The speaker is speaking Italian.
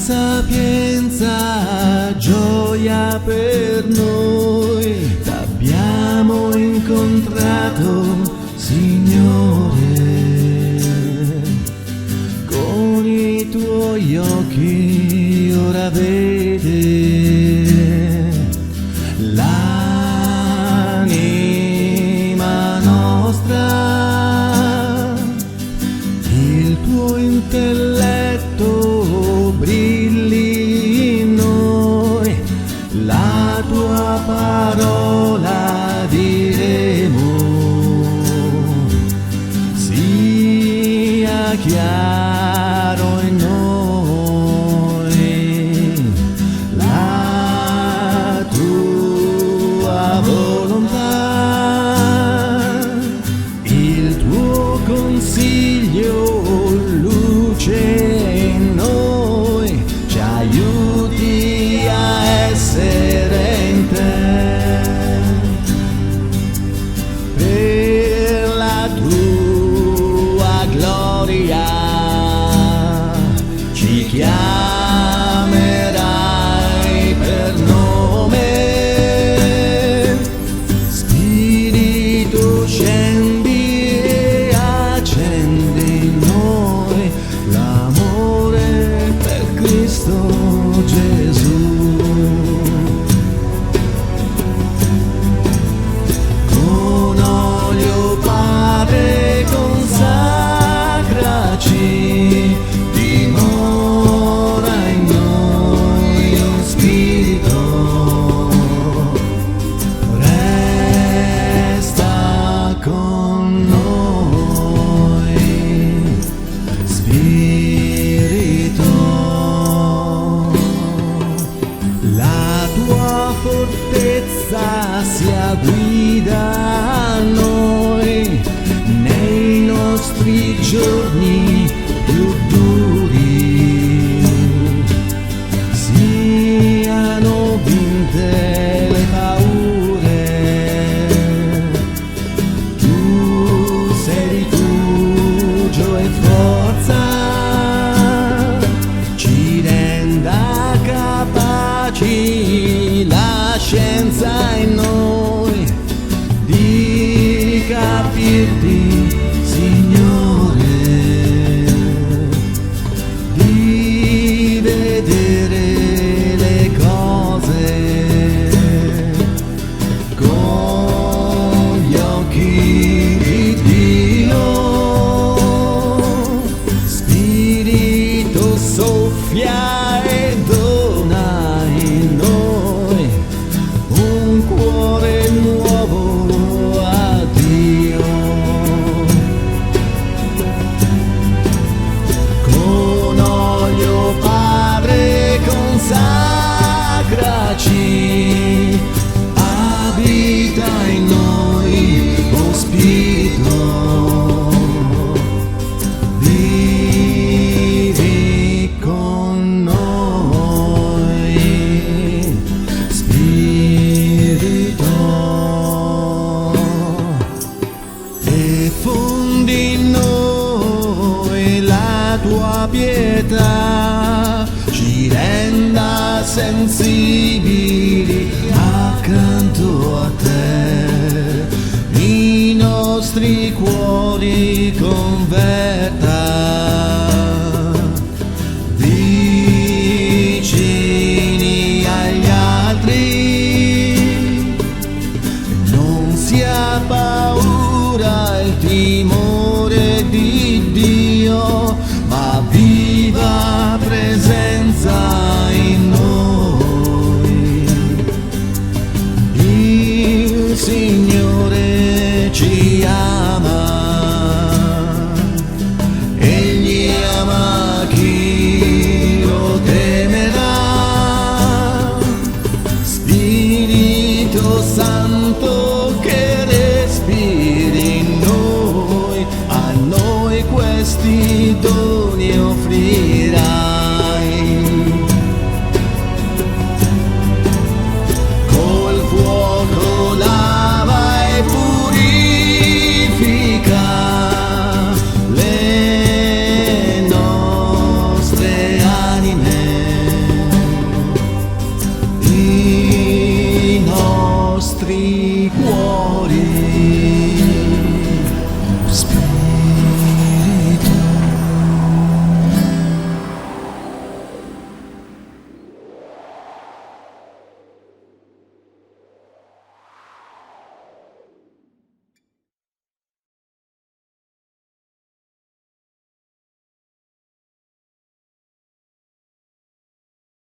sapienza, gioia per noi, t'abbiamo incontrato, Signore, con i tuoi occhi ora vede l'anima nostra, il tuo intelletto brilli in noi, la tua parola diremo, sia chiaro in noi la tua volontà, il tuo consiglio, luce in noi, ci aiuti a essere in te, per la tua gloria ci chiamerai per nome. Spirito scendi e accendi in noi l'amore per Cristo Gesù. Con olio Padre consacraci, dimora in noi un spirito, resta con noi, Spirito. La tua fortezza sia guida a noi nei nostri giorni più duri, siano vinte le paure, tu sei rifugio e forza, ci renda capaci la scienza in noi di capirti, Signore, di vedere le cose con gli occhi di Dio. Spirito soffia e dona in noi un cuore nuovo a Dio. Con olio Padre consacraci, abita in noi, oh Spirito, vivi con noi, Spirito, e fondi in noi la tua pietà, ci renda sensibili accanto a te, i nostri cuori converta